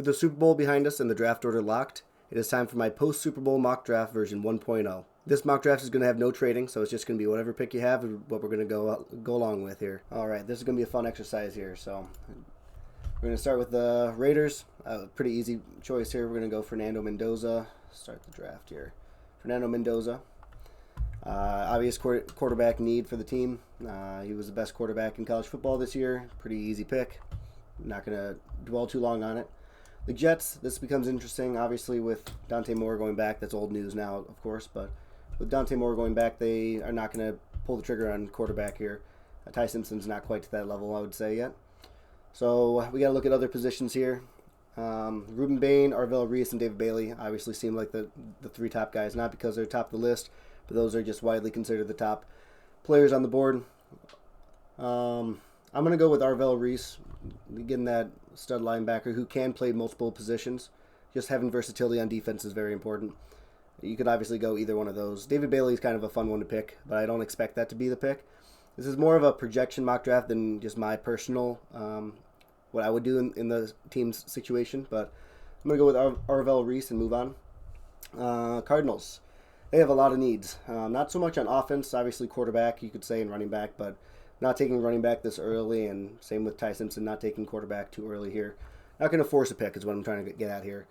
With the Super Bowl behind us and the draft order locked, it is time for my post-Super Bowl mock draft version 1.0. This mock draft is going to have no trading, so it's just going to be whatever pick you have and what we're going to go along with here. All right, this is going to be a fun exercise here. So we're going to start with the Raiders. Pretty easy choice here. We're going to go Fernando Mendoza. Start the draft here. Fernando Mendoza. Obvious quarterback need for the team. He was the best quarterback in college football this year. Pretty easy pick. I'm not going to dwell too long on it. The Jets, this becomes interesting, obviously, with Dante Moore going back. That's old news now, of course, but with Dante Moore going back, they are not going to pull the trigger on quarterback here. Ty Simpson's not quite to that level, I would say, yet. So we got to look at other positions here. Ruben Bain, Arvell Reese, and David Bailey obviously seem like the three top guys, not because they're top of the list, but those are just widely considered the top players on the board. I'm going to go with Arvell Reese, getting that stud linebacker who can play multiple positions. Just having versatility on defense is very important. You could obviously go either one of those. David Bailey is kind of a fun one to pick, but I don't expect that to be the pick. This is more of a projection mock draft than just my personal, what I would do in the team's situation. But I'm going to go with Arvell Reese and move on. Cardinals. They have a lot of needs. Not so much on offense, obviously quarterback, you could say, and running back, but not taking running back this early, and same with Ty Simpson, not taking quarterback too early here. Not going to force a pick is what I'm trying to get at here.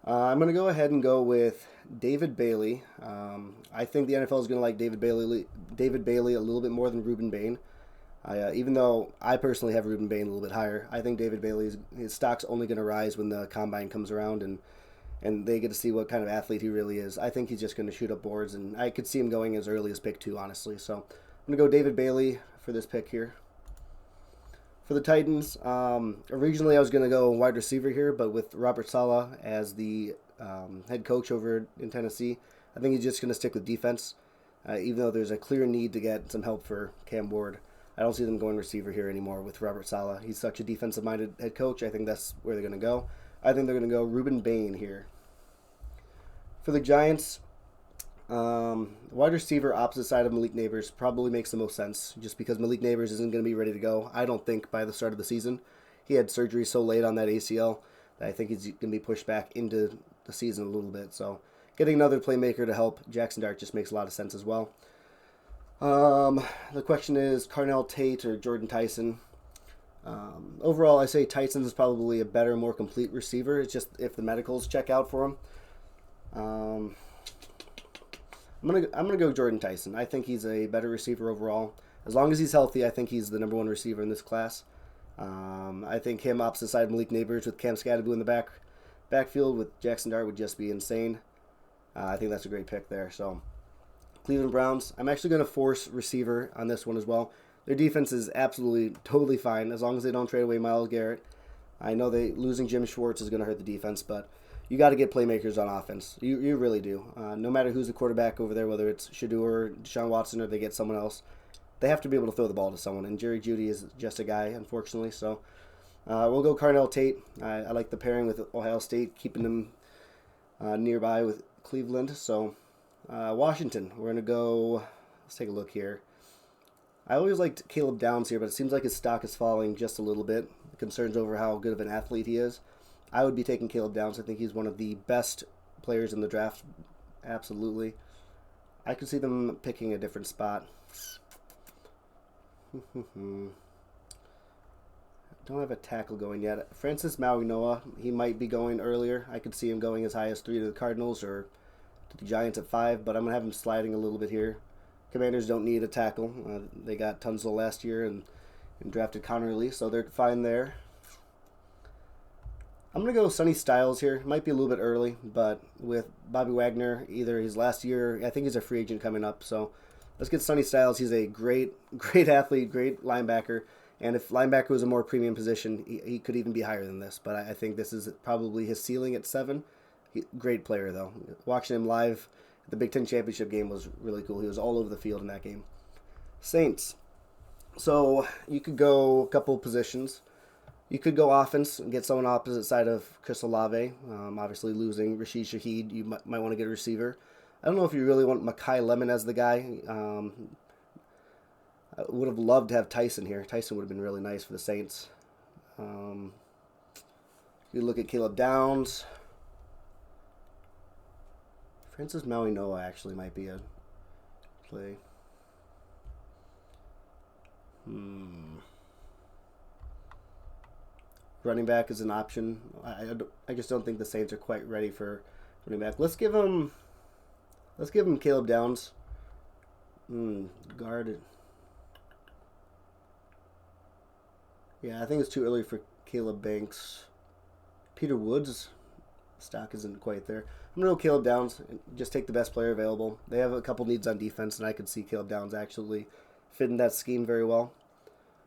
I'm going to go ahead and go with David Bailey. I think the NFL is going to like David Bailey a little bit more than Ruben Bain. Even though I personally have Ruben Bain a little bit higher, I think David Bailey's his stock's only going to rise when the combine comes around and they get to see what kind of athlete he really is. I think he's just going to shoot up boards, and I could see him going as early as pick 2, honestly. So I'm going to go David Bailey for this pick here. For the Titans, originally I was going to go wide receiver here, but with Robert Saleh as the head coach over in Tennessee, I think he's just going to stick with defense, even though there's a clear need to get some help for Cam Ward. I don't see them going receiver here anymore with Robert Saleh. He's such a defensive-minded head coach. I think that's where they're going to go. I think they're going to go Ruben Bain here. For the Giants, wide receiver opposite side of Malik Nabers probably makes the most sense, just because Malik Nabers isn't going to be ready to go, I don't think, by the start of the season. He had surgery so late on that ACL that I think he's going to be pushed back into the season a little bit. So getting another playmaker to help Jackson Dart just makes a lot of sense as well. The question is Carnell Tate or Jordan Tyson. Overall, I say Tyson is probably a better, more complete receiver. It's just if the medicals check out for him. I'm gonna go Jordan Tyson. I think he's a better receiver overall. As long as he's healthy, I think he's the number one receiver in this class. I think him opposite side Malik Nabers with Cam Scadaboo in the backfield with Jackson Dart would just be insane. I think that's a great pick there. So Cleveland Browns. I'm actually going to force receiver on this one as well. Their defense is absolutely, totally fine as long as they don't trade away Myles Garrett. I know losing Jim Schwartz is going to hurt the defense, but you got to get playmakers on offense. You really do. No matter who's the quarterback over there, whether it's Shedeur, Deshaun Watson, or they get someone else, they have to be able to throw the ball to someone. And Jerry Jeudy is just a guy, unfortunately. So we'll go Carnell Tate. I like the pairing with Ohio State, keeping them nearby with Cleveland. So Washington, we're going to go. Let's take a look here. I always liked Caleb Downs here, but it seems like his stock is falling just a little bit. Concerns over how good of an athlete he is. I would be taking Caleb Downs. I think he's one of the best players in the draft. Absolutely. I could see them picking a different spot. Don't have a tackle going yet. Francis Mauigoa, he might be going earlier. I could see him going as high as 3 to the Cardinals or to the Giants at 5, but I'm going to have him sliding a little bit here. Commanders don't need a tackle. They got Tunsil last year and drafted Connerly, so they're fine there. I'm going to go Sonny Styles here. Might be a little bit early, but with Bobby Wagner, either his last year, I think he's a free agent coming up, so let's get Sonny Styles. He's a great athlete, great linebacker, and if linebacker was a more premium position, he could even be higher than this, but I think this is probably his ceiling at 7. Great player, though. Watching him live the Big Ten Championship game was really cool. He was all over the field in that game. Saints. So you could go a couple positions. You could go offense and get someone opposite side of Chris Olave. Obviously losing Rashid Shaheed, you might want to get a receiver. I don't know if you really want Makai Lemon as the guy. I would have loved to have Tyson here. Tyson would have been really nice for the Saints. You look at Caleb Downs. Francis Maui-Noa actually might be a play. Running back is an option. I just don't think the Saints are quite ready for running back. Let's give him Caleb Downs. Guard. Yeah, I think it's too early for Caleb Banks. Peter Woods' stock isn't quite there. I'm going to go Caleb Downs and just take the best player available. They have a couple needs on defense, and I could see Caleb Downs actually fit in that scheme very well.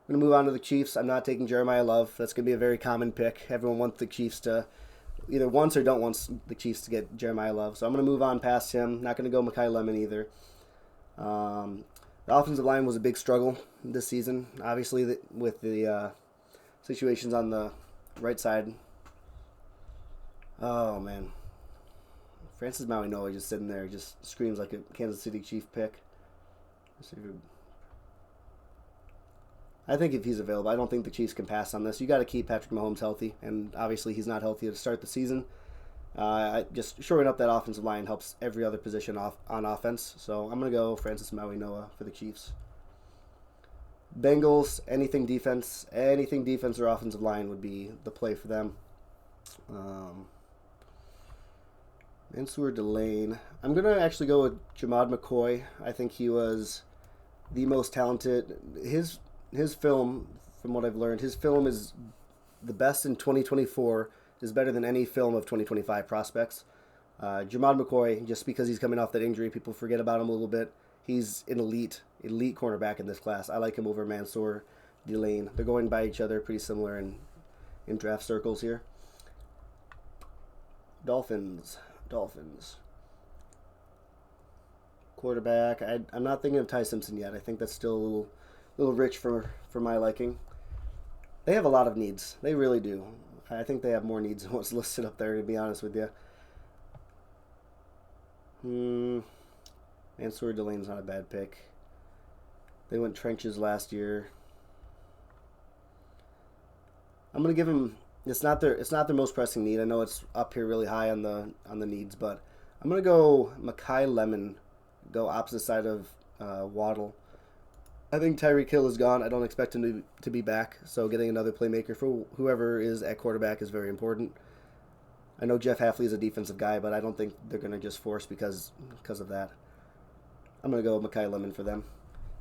I'm going to move on to the Chiefs. I'm not taking Jeremiah Love. That's going to be a very common pick. Everyone wants the Chiefs to either wants or don't want the Chiefs to get Jeremiah Love. So I'm going to move on past him. Not going to go Makai Lemon either. The offensive line was a big struggle this season. Obviously, with the situations on the right side. Oh, man. Francis Maui-Noa just sitting there just screams like a Kansas City Chief pick. I think if he's available, I don't think the Chiefs can pass on this. You got to keep Patrick Mahomes healthy, and obviously he's not healthy to start the season. Just shoring up that offensive line helps every other position on offense. So I'm going to go Francis Maui-Noa for the Chiefs. Bengals, anything defense or offensive line would be the play for them. Mansour Delane. I'm going to actually go with Jamad McCoy. I think he was the most talented. His film, from what I've learned, his film is the best in 2024, is better than any film of 2025 prospects. Jamad McCoy, just because he's coming off that injury, people forget about him a little bit. He's an elite cornerback in this class. I like him over Mansour Delane. They're going by each other, pretty similar in draft circles here. Dolphins. Quarterback. I'm not thinking of Ty Simpson yet. I think that's still a little rich for my liking. They have a lot of needs. They really do. I think they have more needs than what's listed up there, to be honest with you. Mansour Delane's not a bad pick. They went trenches last year. I'm gonna give him. It's not their most pressing need. I know it's up here really high on the needs, but I'm gonna go Makai Lemon. Go opposite side of Waddle. I think Tyreek Hill is gone. I don't expect him to be back. So getting another playmaker for whoever is at quarterback is very important. I know Jeff Hafley is a defensive guy, but I don't think they're gonna just force because of that. I'm gonna go Makai Lemon for them.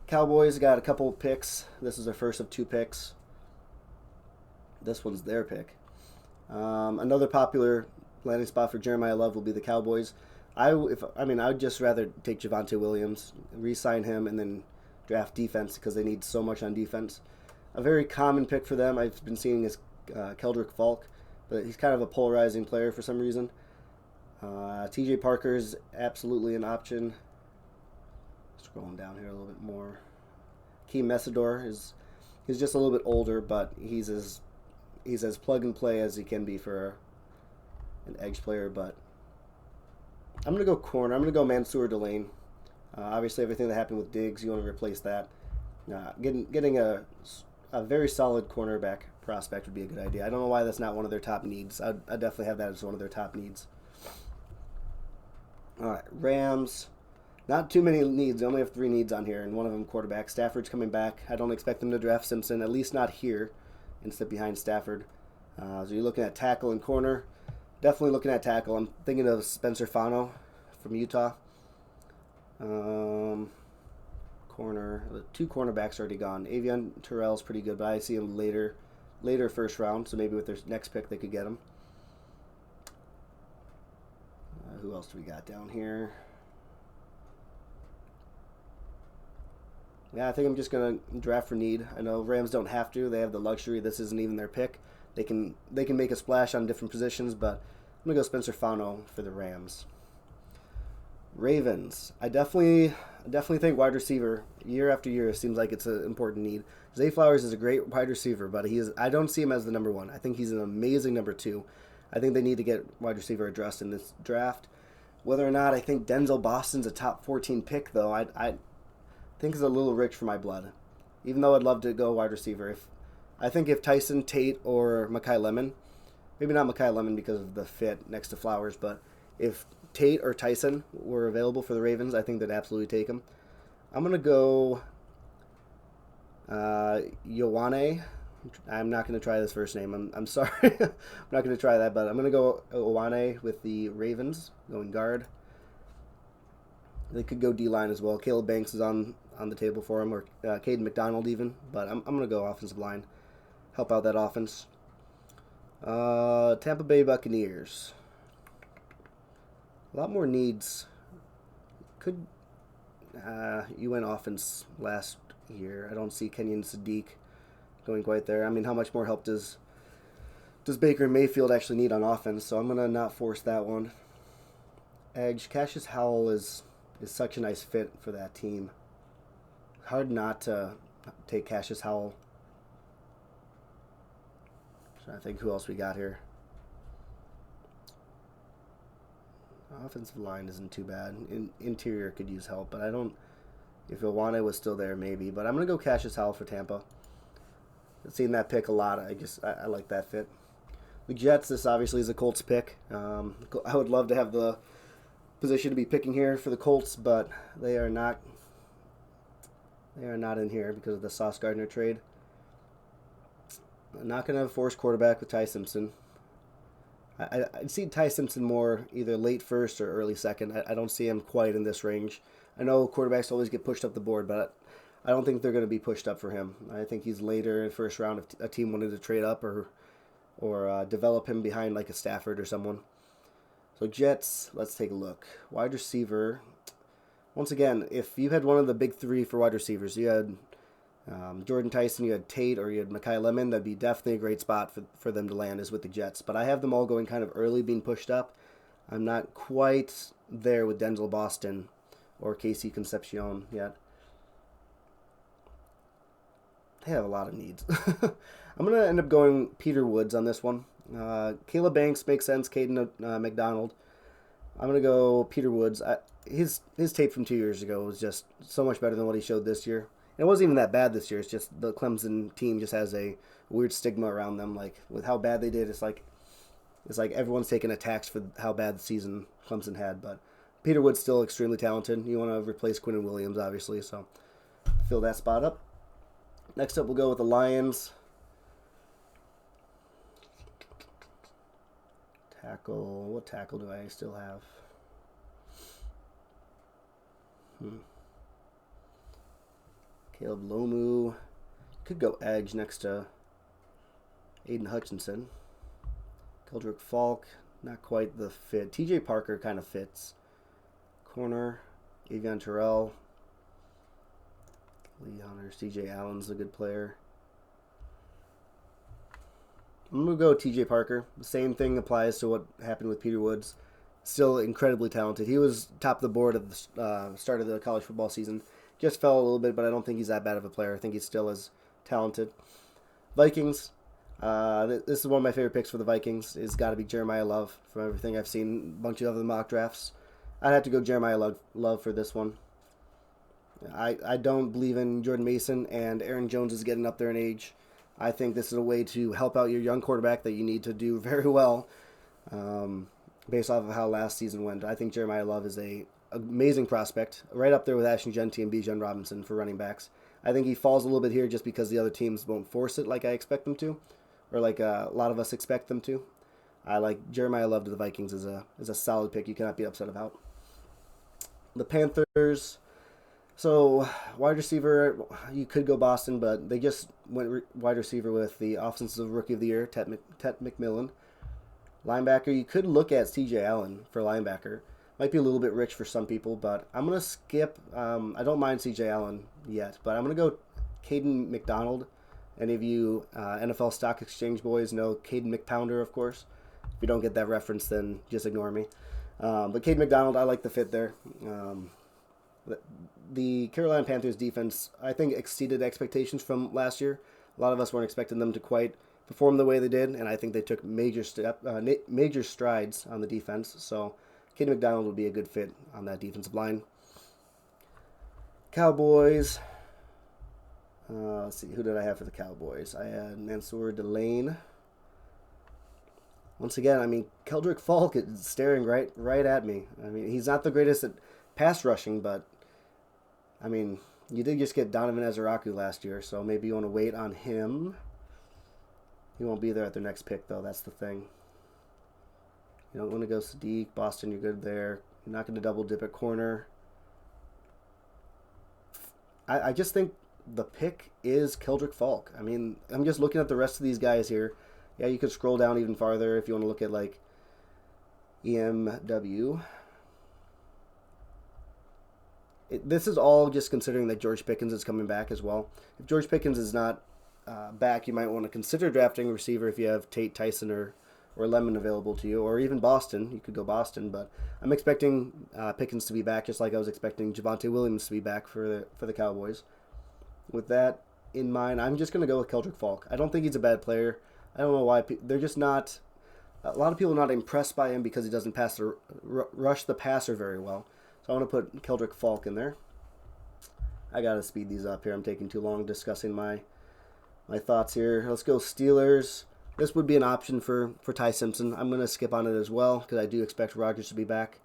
Cowboys got a couple picks. This is their first of 2 picks. This one's their pick. Another popular landing spot for Jeremiah Love will be the Cowboys. I would just rather take Javonte Williams, re-sign him, and then draft defense because they need so much on defense. A very common pick for them I've been seeing is Keldrick Falk, but he's kind of a polarizing player for some reason. TJ Parker is absolutely an option. Scrolling down here a little bit more. Keem Messidor he's just a little bit older, but he's as plug and play as he can be for an edge player. But I'm gonna go corner. I'm gonna go Mansour Delane. Obviously, everything that happened with Diggs, you want to replace that. Getting a very solid cornerback prospect would be a good idea. I don't know why that's not one of their top needs. I definitely have that as one of their top needs. All right, Rams. Not too many needs. They only have 3 needs on here, and one of them quarterback. Stafford's coming back. I don't expect them to draft Simpson, at least not here, instead behind Stafford. So you're looking at tackle and corner. Definitely looking at tackle. I'm thinking of Spencer Fano from Utah. Corner. The 2 cornerbacks already gone. Avion Terrell's pretty good, but I see him later first round, so maybe with their next pick they could get him. Who else do we got down here? Yeah, I think I'm just going to draft for need. I know Rams don't have to. They have the luxury. This isn't even their pick. They can make a splash on different positions, but I'm going to go Spencer Fano for the Rams. Ravens. I definitely think wide receiver, year after year, seems like it's an important need. Zay Flowers is a great wide receiver, but I don't see him as the number 1. I think he's an amazing number 2. I think they need to get wide receiver addressed in this draft. Whether or not I think Denzel Boston's a top 14 pick, though, I think is a little rich for my blood. Even though I'd love to go wide receiver. I think if Tyson, Tate, or Makai Lemon, Maybe not Mekhi Lemon because of the fit next to Flowers, but if Tate or Tyson were available for the Ravens, I think they'd absolutely take him. I'm going to go Ioane. I'm not going to try this first name. I'm sorry. I'm not going to try that, but I'm going to go Ioane with the Ravens, going guard. They could go D-line as well. Caleb Banks is on the table for him, or Caden McDonald even, but I'm going to go offensive line. Help out that offense. Tampa Bay Buccaneers. A lot more needs. You went offense last year. I don't see Kenyon Sadiq going quite there. I mean, how much more help does Baker Mayfield actually need on offense? So I'm gonna not force that one. Edge. Cassius Howell is such a nice fit for that team. Hard not to take Cassius Howell. So I think who else we got here. Offensive line isn't too bad. Interior could use help, but I don't. If Ioane was still there, maybe. But I'm gonna go Cassius Howell for Tampa. I've seen that pick a lot. I like that fit. The Jets. This obviously is a Colts pick. I would love to have the position to be picking here for the Colts, but they are not. They are not in here because of the Sauce Gardner trade. I'm not gonna force quarterback with Ty Simpson. I'd see Ty Simpson more either late first or early second. I don't see him quite in this range. I know quarterbacks always get pushed up the board, but I don't think they're going to be pushed up for him. I think he's later in first round if a team wanted to trade up or develop him behind like a Stafford or someone. So Jets, let's take a look. Wide receiver. Once again, if you had one of the big three for wide receivers, you had Jordan Tyson, you had Tate, or you had Mekhi Lemon, that'd be definitely a great spot for them to land is with the Jets. But I have them all going kind of early, being pushed up. I'm not quite there with Denzel Boston or Casey Concepcion yet. They have a lot of needs. I'm going to end up going Peter Woods on this one. Caleb Banks makes sense. Caden McDonald. I'm going to go Peter Woods. His tape from 2 years ago was just so much better than what he showed this year. And it wasn't even that bad this year. It's just the Clemson team just has a weird stigma around them. Like with how bad they did, it's like everyone's taking a tax for how bad the season Clemson had. But Peter Wood's still extremely talented. You want to replace Quinnen Williams, obviously, so fill that spot up. Next up, we'll go with the Lions. Tackle. What tackle do I still have? Caleb Lomu. Could go edge next to Aiden Hutchinson. Keldrick Falk. Not quite the fit. TJ Parker kind of fits. Corner. Avion Terrell. Lee Hunter. CJ Allen's a good player. I'm going to go TJ Parker. The same thing applies to what happened with Peter Woods. Still incredibly talented. He was top of the board at the start of the college football season. Just fell a little bit, but I don't think he's that bad of a player. I think he's still as talented. Vikings. This is one of my favorite picks for the Vikings. It's got to be Jeremiah Love. From everything I've seen, a bunch of other mock drafts, I'd have to go Jeremiah Love for this one. I don't believe in Jordan Mason, and Aaron Jones is getting up there in age. I think this is a way to help out your young quarterback that you need to do very well based off of how last season went. I think Jeremiah Love is an amazing prospect, right up there with Ashton Genty and Bijan Robinson for running backs. I think he falls a little bit here just because the other teams won't force it like I expect them to, or like a lot of us expect them to. I like Jeremiah Love to the Vikings is a solid pick you cannot be upset about. The Panthers. So, wide receiver, you could go Boston, but they just went wide receiver with the Offensive Rookie of the Year, Tet McMillan. Linebacker, you could look at CJ Allen for linebacker. Might be a little bit rich for some people, but I'm going to skip. I don't mind CJ Allen yet, but I'm going to go Caden McDonald. Any of you NFL Stock Exchange boys know Caden McPounder, of course. If you don't get that reference, then just ignore me. But Caden McDonald, I like the fit there. The Carolina Panthers defense, I think, exceeded expectations from last year. A lot of us weren't expecting them to quite perform the way they did, and I think they took major strides on the defense. So Caden McDonald would be a good fit on that defensive line. Cowboys. Let's see, who did I have for the Cowboys? I had Mansour Delane. Once again, I mean, Keldrick Falk is staring right at me. I mean, he's not the greatest at pass rushing, but I mean, you did just get Donovan Ezeraku last year, so maybe you want to wait on him. He won't be there at their next pick, though. That's the thing. You don't want to go Sadiq. Boston, you're good there. You're not going to double dip at corner. I just think the pick is Keldrick Falk. I mean, I'm just looking at the rest of these guys here. Yeah, you could scroll down even farther if you want to look at, like, EMW. This is all just considering that George Pickens is coming back as well. If George Pickens is not back, you might want to consider drafting a receiver if you have Tate, Tyson, or Lemon available to you, or even Boston. You could go Boston, but I'm expecting Pickens to be back, just like I was expecting Javonte Williams to be back for the Cowboys. With that in mind, I'm just going to go with Keldrick Falk. I don't think he's a bad player. I don't know why. They're just not... A lot of people are not impressed by him because he doesn't rush the passer very well. So I want to put Keldrick Falk in there. I got to speed these up here. I'm taking too long discussing my thoughts here. Let's go Steelers. This would be an option for Ty Simpson. I'm going to skip on it as well because I do expect Rodgers to be back.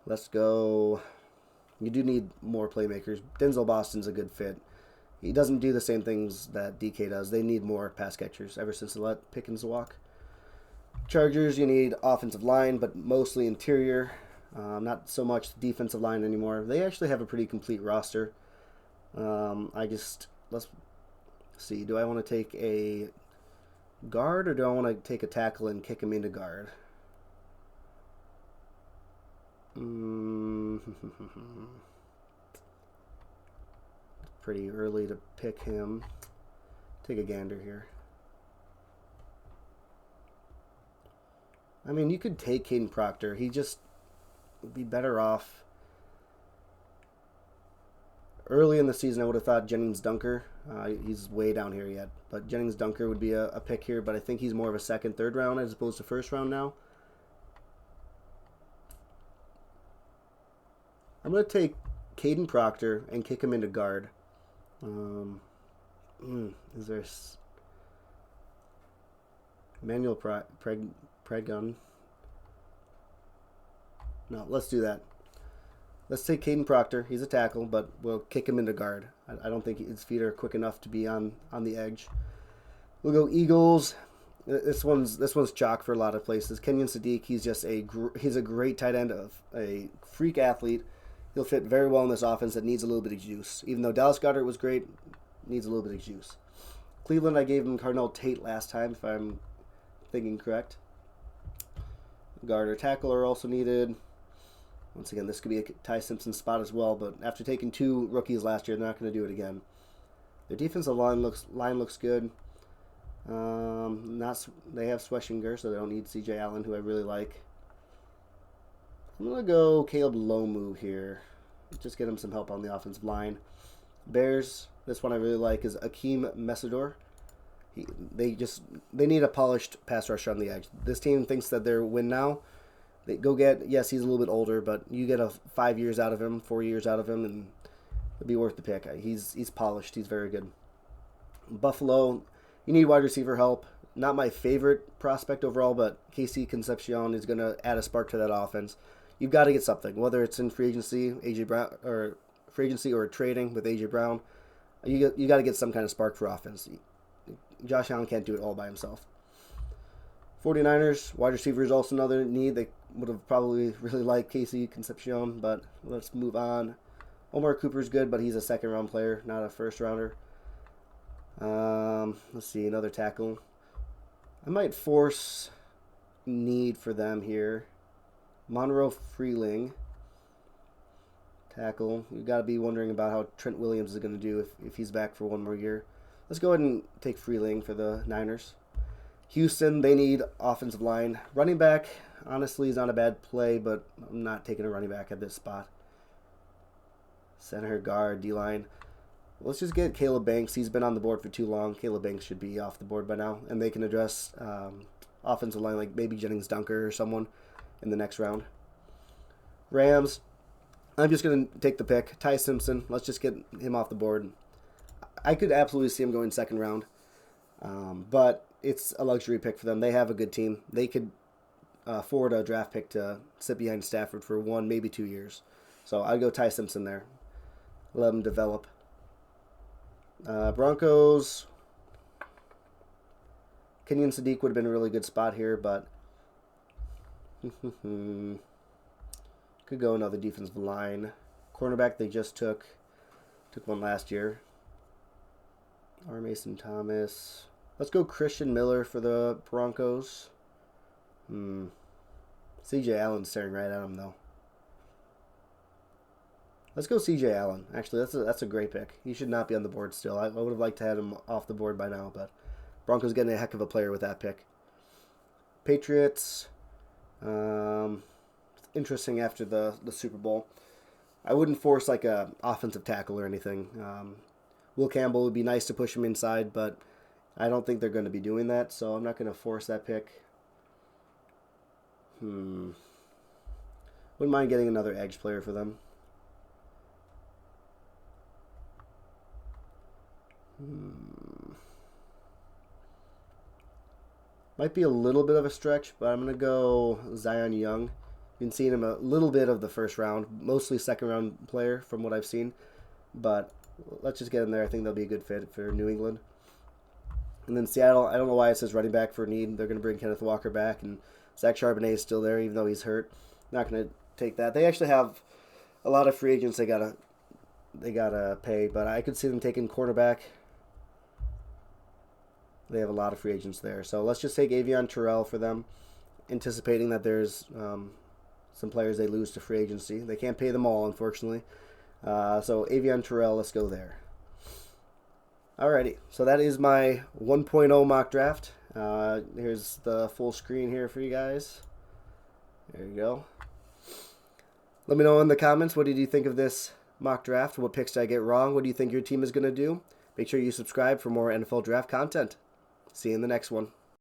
Let's go. You do need more playmakers. Denzel Boston's a good fit. He doesn't do the same things that DK does. They need more pass catchers ever since they let Pickens walk. Chargers, you need offensive line, but mostly interior. Not so much defensive line anymore. They actually have a pretty complete roster. Let's see. Do I want to take a guard or do I want to take a tackle and kick him into guard? Pretty early to pick him. Take a gander here. I mean, you could take Caden Proctor. He just would be better off. Early in the season, I would have thought Jennings Dunker. He's way down here yet. But Jennings Dunker would be a pick here. But I think he's more of a second, third round as opposed to first round now. I'm going to take Caden Proctor and kick him into guard. Is there Emmanuel Pregun? No, let's do that. Let's take Caden Proctor. He's a tackle, but we'll kick him into guard. I don't think his feet are quick enough to be on the edge. We'll go Eagles. This one's chalk for a lot of places. Kenyon Sadiq. He's a great tight end, of a freak athlete. He'll fit very well in this offense that needs a little bit of juice. Even though Dallas Goedert was great, needs a little bit of juice. Cleveland, I gave him Cardinal Tate last time, if I'm thinking correct. Guard or tackle are also needed. Once again, this could be a Ty Simpson spot as well, but after taking 2 rookies last year, they're not going to do it again. Their defensive line looks good. They have Schweschinger, so they don't need C.J. Allen, who I really like. I'm going to go Caleb Lomu here. Just get him some help on the offensive line. Bears, this one I really like is Akeem Mesidor. They need a polished pass rusher on the edge. This team thinks that they're win now. They go get, yes, he's a little bit older, but you get 5 years out of him, 4 years out of him, and it'll be worth the pick. He's polished. He's very good. Buffalo, you need wide receiver help. Not my favorite prospect overall, but Casey Concepcion is going to add a spark to that offense. You've got to get something, whether it's in free agency, or trading with AJ Brown. You got to get some kind of spark for offense. Josh Allen can't do it all by himself. 49ers, wide receiver is also another need. They would have probably really liked Casey Concepcion, but let's move on. Omar Cooper's good, but he's a second-round player, not a first-rounder. Let's see, another tackle. I might force need for them here. Monroe Freeling, tackle. You've got to be wondering about how Trent Williams is going to do if he's back for one more year. Let's go ahead and take Freeling for the Niners. Houston, they need offensive line. Running back, honestly, is not a bad play, but I'm not taking a running back at this spot. Center, guard, D-line. Let's just get Caleb Banks. He's been on the board for too long. Caleb Banks should be off the board by now, and they can address offensive line like maybe Jennings Dunker or someone in the next round. Rams, I'm just going to take the pick. Ty Simpson, let's just get him off the board. I could absolutely see him going second round, but it's a luxury pick for them. They have a good team. They could Florida draft pick to sit behind Stafford for 1, maybe 2 years. So I'd go Ty Simpson there. Let him develop. Broncos. Kenyon Sadiq would have been a really good spot here, but could go another defensive line. Cornerback they just took one last year. R. Mason Thomas. Let's go Christian Miller for the Broncos. C.J. Allen's staring right at him though. Let's go C.J. Allen. Actually, that's a great pick. He should not be on the board still. I would have liked to have him off the board by now, but Broncos getting a heck of a player with that pick. Patriots. Interesting after the Super Bowl. I wouldn't force like a offensive tackle or anything. Will Campbell would be nice to push him inside, but I don't think they're going to be doing that, so I'm not going to force that pick. Wouldn't mind getting another edge player for them. Might be a little bit of a stretch, but I'm going to go Zion Young. Been seeing him a little bit of the first round, mostly second round player from what I've seen, but let's just get him there. I think they'll be a good fit for New England. And then Seattle, I don't know why it says running back for need. They're going to bring Kenneth Walker back, and Zach Charbonnet is still there, even though he's hurt. Not going to take that. They actually have a lot of free agents they gotta pay, but I could see them taking cornerback. They have a lot of free agents there, so let's just take Avion Terrell for them, anticipating that there's some players they lose to free agency. They can't pay them all, unfortunately. So Avion Terrell, let's go there. Alrighty, so that is my 1.0 mock draft. Here's the full screen here for you guys. There you go. Let me know in the comments, what did you think of this mock draft? What picks did I get wrong? What do you think your team is going to do? Make sure you subscribe for more NFL draft content. See you in the next one.